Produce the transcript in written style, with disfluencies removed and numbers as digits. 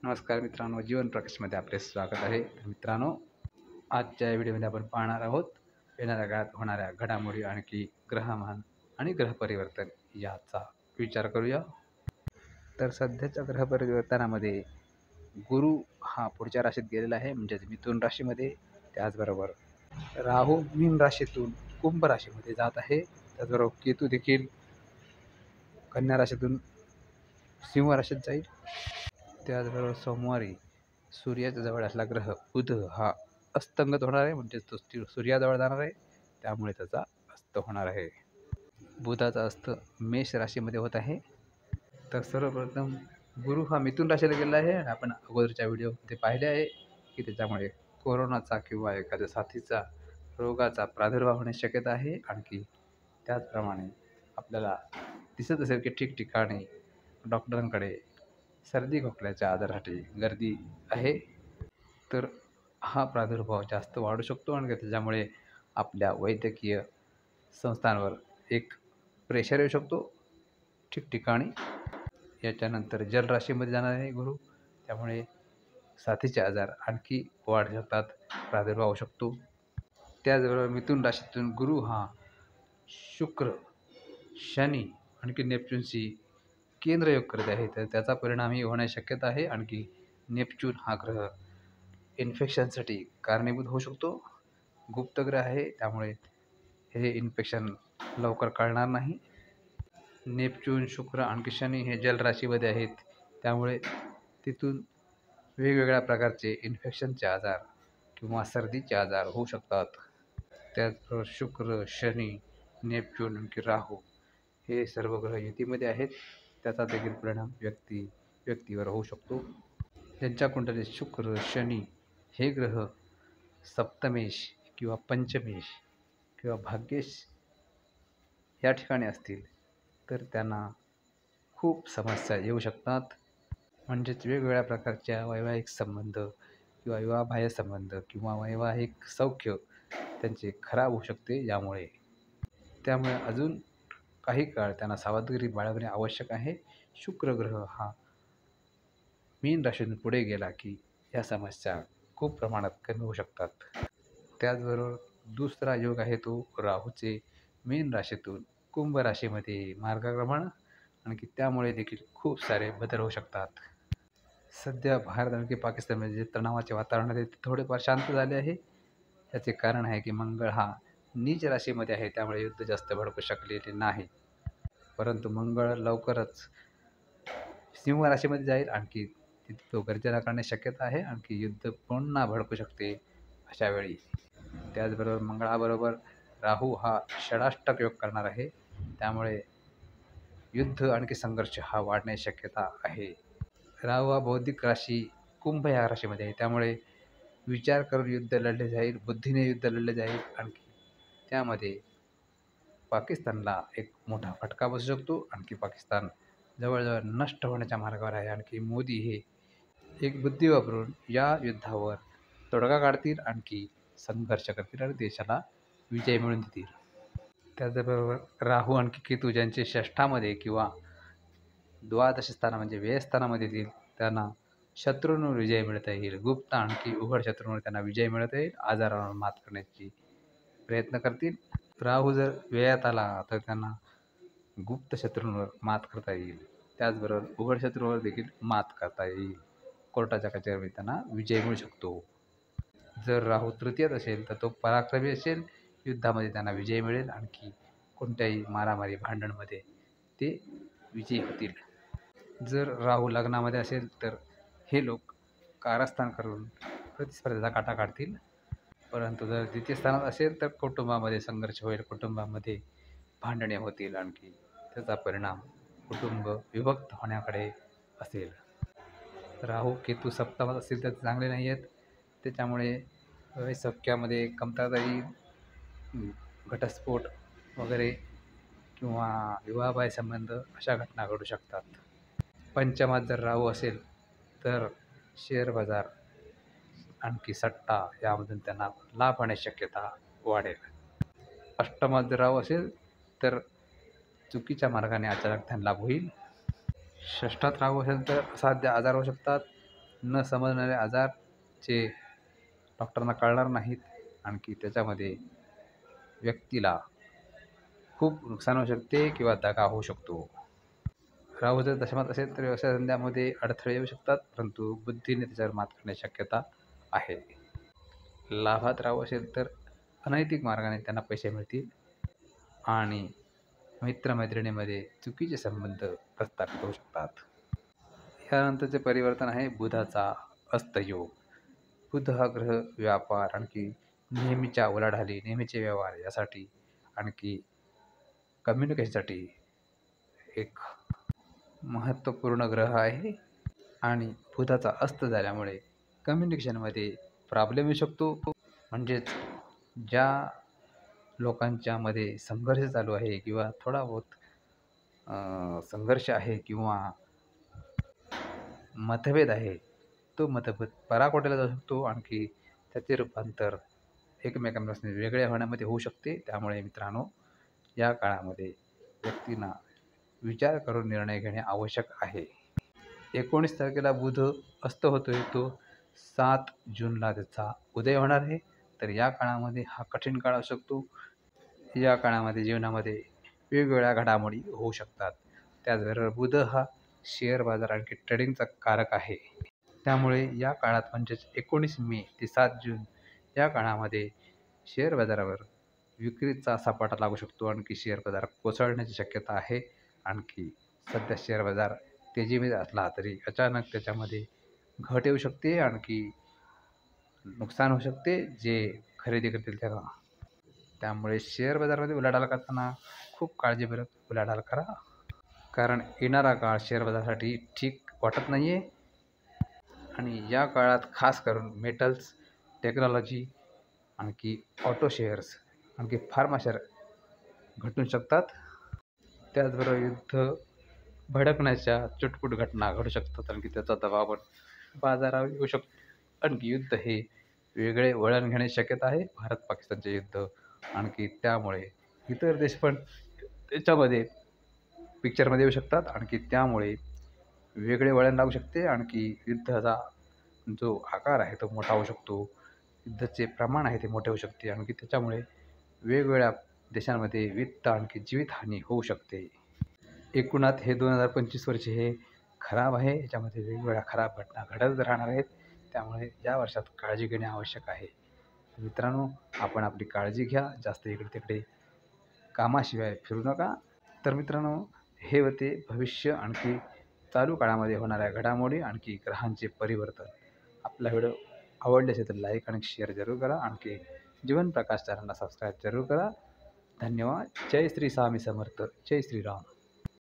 नमस्कार मित्रांनो, जीवन प्रकाशमध्ये आपले स्वागत आहे. मित्रांनो, आजच्या व्हिडिओमध्ये आपण पाहणार आहोत येणाऱ्या काळात होणाऱ्या घडामोडी, आणखी ग्रहमान आणि ग्रहपरिवर्तन याचा विचार करूया. तर सध्याच्या ग्रहपरिवर्तनामध्ये गुरु हा पुढच्या राशीत गेलेला आहे, म्हणजेच मिथुन राशीमध्ये. त्याचबरोबर राहू मीन राशीतून कुंभ राशीमध्ये जात आहे. त्याचबरोबर केतू देखील कन्या राशीतून सिंह राशीत जाईल. त्याचबरोबर सोमवारी सूर्याच्या जवळ असला ग्रह बुध हा अस्तंगत होणार आहे, म्हणजे तो सूर्याजवळ जाणार आहे, त्यामुळे त्याचा अस्त होणार आहे. बुधाचा अस्त मेष राशीमध्ये होत आहे. तर सर्वप्रथम गुरु हा मिथुन राशीला गेला आहे आणि आपण अगोदरच्या व्हिडिओमध्ये पाहिले आहे की त्याच्यामुळे कोरोनाचा किंवा एखाद्या साथीचा रोगाचा प्रादुर्भाव होण्याची शक्यता आहे. आणखी त्याचप्रमाणे आपल्याला दिसत असेल की ठिकठिकाणी डॉक्टरांकडे सर्दी खोकल्याच्या आजारासाठी गर्दी आहे. तर हा प्रादुर्भाव जास्त वाढू शकतो आणि त्याच्यामुळे आपल्या वैद्यकीय संस्थांवर एक प्रेशर येऊ शकतो ठिकठिकाणी. याच्यानंतर जलराशीमध्ये जाणार आहे गुरु, त्यामुळे साथीचे आजार आणखी वाढू शकतात, प्रादुर्भाव होऊ शकतो. त्याचबरोबर मिथुन राशीतून गुरु हा शुक्र, शनी आणखी नेपच्यूनशी केंद्रयोग करत आहे, तर त्याचा परिणामही होण्याची शक्यता आहे. आणखी नेपच्यून हा ग्रह इन्फेक्शनसाठी कारणीभूत होऊ शकतो. गुप्त ग्रह आहे, त्यामुळे हे इन्फेक्शन लवकर कळणार नाही. नेपच्यून, शुक्र आणखी शनी हे जलराशीमध्ये आहेत, त्यामुळे तिथून वेगवेगळ्या प्रकारचे इन्फेक्शनचे आजार किंवा सर्दीचे आजार होऊ शकतात. त्याचबरोबर शुक्र, शनी, नेपच्यून आणखी राहू हे सर्व ग्रह युतीमध्ये आहेत, त्याचा देखील परिणाम व्यक्तीवर होऊ शकतो. ज्यांच्या कुंडलीत शुक्र, शनी हे ग्रह सप्तमेश किंवा पंचमेश किंवा भाग्येश या ठिकाणी असतील, तर त्यांना खूप समस्या येऊ शकतात. म्हणजेच वेगवेगळ्या प्रकारच्या वैवाहिक संबंध किंवा विवाहबाह्य संबंध किंवा वैवाहिक सौख्य त्यांचे खराब होऊ शकते. त्यामुळे अजून काही काळ त्यांना सावधगिरी बाळगणे आवश्यक आहे. शुक्र ग्रह हा मीन राशीतून पुढे गेला की या समस्या खूप प्रमाणात कमी होऊ शकतात. त्याचबरोबर दुसरा योग आहे तो राहूचे मीन राशीतून कुंभ राशीमध्ये मार्गक्रमण, आणखी त्यामुळे देखील खूप सारे बदल होऊ शकतात. सध्या भारत आणखी पाकिस्तानमध्ये जे तणावाचे वातावरण आहे ते थोडेफार शांत झाले आहे. याचे कारण आहे की मंगळ हा नीच राशीमध्ये आहे, त्यामुळे युद्ध जास्त भडकू शकलेले नाही. परंतु मंगळ लवकरच सिंह राशीमध्ये जाईल, आणखी तिथे तो गर्जना करण्याची शक्यता आहे. आणखी युद्ध पुन्हा भडकू शकते अशा वेळी. त्याचबरोबर मंगळाबरोबर राहू हा षडाष्टक योग करणार आहे, त्यामुळे युद्ध आणखी संघर्ष हा वाढण्याची शक्यता आहे. राहू हा बौद्धिक राशी कुंभ या राशीमध्ये आहे, त्यामुळे विचार करून युद्ध लढले जाईल, बुद्धीने युद्ध लढले जाईल. आणखी त्यामध्ये पाकिस्तानला एक मोठा फटका बसू शकतो. आणखी पाकिस्तान जवळजवळ नष्ट होण्याच्या मार्गावर आहे. आणखी मोदी हे एक बुद्धी वापरून या युद्धावर तोडगा काढतील, आणखी संघर्ष करतील आणि देशाला विजय मिळवून देतील. त्याचबरोबर राहू आणखी केतू ज्यांचे षष्ठामध्ये किंवा द्वादश स्थाना म्हणजे व्ययस्थानामध्ये येतील, त्यांना शत्रूंवर विजय मिळता येईल. गुप्त आणखी उघड शत्रूंवर त्यांना विजय मिळता येईल, आजारावर मात करण्याची प्रयत्न करतील. राहू जर व्ययात आला तर त्यांना गुप्त शत्रूंवर मात करता येईल, त्याचबरोबर उघड शत्रूंवर देखील मात करता येईल. कोर्टाच्या कचेरीमध्ये त्यांना विजय मिळू शकतो. जर राहू तृतीयत असेल तर तो पराक्रमी असेल, युद्धामध्ये त्यांना विजय मिळेल, आणखी कोणत्याही मारामारी भांडणमध्ये ते विजयी होतील. जर राहू लग्नामध्ये असेल तर हे लोक कारस्थान करून प्रतिस्पर्धेचा काटा काढतील. परंतु जर द्वितीय स्थानात असेल तर कुटुंबामध्ये संघर्ष होईल, कुटुंबामध्ये भांडणे होतील, आणखी त्याचा परिणाम कुटुंब विभक्त होण्याकडे असेल. राहू केतू सप्तमात असतील तर चांगले नाही आहेत, त्याच्यामुळे सौख्यामध्ये कमतरता येईल, घटस्फोट वगैरे किंवा विवाहबाह्य संबंध अशा घटना घडू शकतात. पंचमात जर राहू असेल तर शेअर बाजार आणखी सट्टा यामधून त्यांना लाभ होण्याची शक्यता वाढेल. अष्टमात जर राहू असेल तर चुकीच्या मार्गाने अचानक त्यांना लाभ होईल. षष्ठात राहू असेल तर असाध्य आजार होऊ शकतात, न समजणारे आजार जे डॉक्टरांना कळणार नाहीत, आणखी त्याच्यामध्ये व्यक्तीला खूप नुकसान होऊ शकते किंवा दगा होऊ शकतो. राहू जर दशमात असेल तर व्यवसाय धंद्यामध्ये अडथळे येऊ शकतात, परंतु बुद्धीने त्याच्यावर मात करण्याची शक्यता आहे. लाभात राहू असेल तर अनैतिक मार्गाने त्यांना पैसे मिळतील आणि मित्रमैत्रिणीमध्ये चुकीचे संबंध प्रस्थापित होऊ शकतात. यानंतरचे परिवर्तन आहे बुधाचा अस्तयोग. बुध हा ग्रह व्यापार, आणखी नेहमीच्या उलाढाली, नेहमीचे व्यवहार यासाठी, आणखी कम्युनिकेशनसाठी एक महत्त्वपूर्ण ग्रह आहे. आणि बुधाचा अस्त झाल्यामुळे कम्युनिकेशनमध्ये प्रॉब्लेम येऊ शकतो. म्हणजेच ज्या लोकांच्यामध्ये संघर्ष चालू आहे किंवा थोडा बहुत संघर्ष आहे किंवा मतभेद आहे, तो मतभेद पराकोटीला जाऊ शकतो. आणखी त्याचे रूपांतर एकमेकांपासून वेगळे होण्यामध्ये होऊ शकते. त्यामुळे मित्रांनो, या काळामध्ये व्यक्तींना विचार करून निर्णय घेणे आवश्यक आहे. 19 तारखेला बुध अस्त होतोय, तो 7 जूनला त्याचा उदय होणार आहे. तर या काळामध्ये हा कठीण काळ असू शकतो. या काळामध्ये जीवनामध्ये वेगवेगळ्या घडामोडी होऊ शकतात. त्याचबरोबर बुध हा शेअर बाजार आणखी ट्रेडिंगचा कारक आहे. त्यामुळे या काळात म्हणजेच 19 मे ते 7 जून या काळामध्ये शेअर बाजारावर विक्रीचा सपाटा लागू शकतो. आणखी शेअर बाजार कोसळण्याची शक्यता आहे. आणखी सध्या शेअर बाजार तेजीमध्ये असला तरी अचानक त्याच्यामध्ये घट येऊ शकते, आणखी नुकसान होऊ शकते जे खरेदी करतील त्याला. त्यामुळे शेअर बाजारामध्ये उलाढाल करताना खूप काळजीपूर्वक उलाढाल करा, कारण येणारा काळ शेअर बाजारासाठी ठीक वाटत नाही आहे. आणि या काळात खास करून मेटल्स, टेक्नॉलॉजी, आणखी ऑटो शेअर्स, आणखी फार्मा शेअर घटू शकतात. त्याचबरोबर युद्ध भडकण्याच्या चुटपुट घटना घडू शकतात, आणखी त्याचा दबाव पण बाजारावर येऊ शकतो. आणखी युद्ध हे वेगळे वळण घेण्याची शक्यता आहे, भारत पाकिस्तानचे युद्ध. आणखी त्यामुळे इतर देश पण त्याच्यामध्ये पिक्चरमध्ये येऊ शकतात. आणखी त्यामुळे वेगळे वळण लागू शकते. आणखी युद्धाचा जो आकार आहे तो मोठा होऊ शकतो, युद्धाचे प्रमाण आहे ते मोठे होऊ शकते. आणखी त्याच्यामुळे वेगवेगळ्या देशांमध्ये वित्त आणखी जीवितहानी होऊ शकते. एकूणात हे 2025 वर्ष हे खराब आहे. याच्यामध्ये वेगवेगळ्या खराब घटना घडत राहणार आहेत. त्यामुळे या वर्षात काळजी घेणे आवश्यक आहे. मित्रांनो, आपण आपली काळजी घ्या. जास्त इकडे तिकडे कामाशिवाय फिरू नका. तर मित्रांनो, हे होते भविष्य आणखी चालू काळामध्ये होणाऱ्या घडामोडी आणखी ग्रहांचे परिवर्तन. आपला व्हिडिओ आवडले असेल तर लाईक आणि शेअर जरूर करा. आणखी जीवन प्रकाश चॅनलला सबस्क्राईब जरूर करा. धन्यवाद. जय श्री स्वामी समर्थ. जय श्रीराम.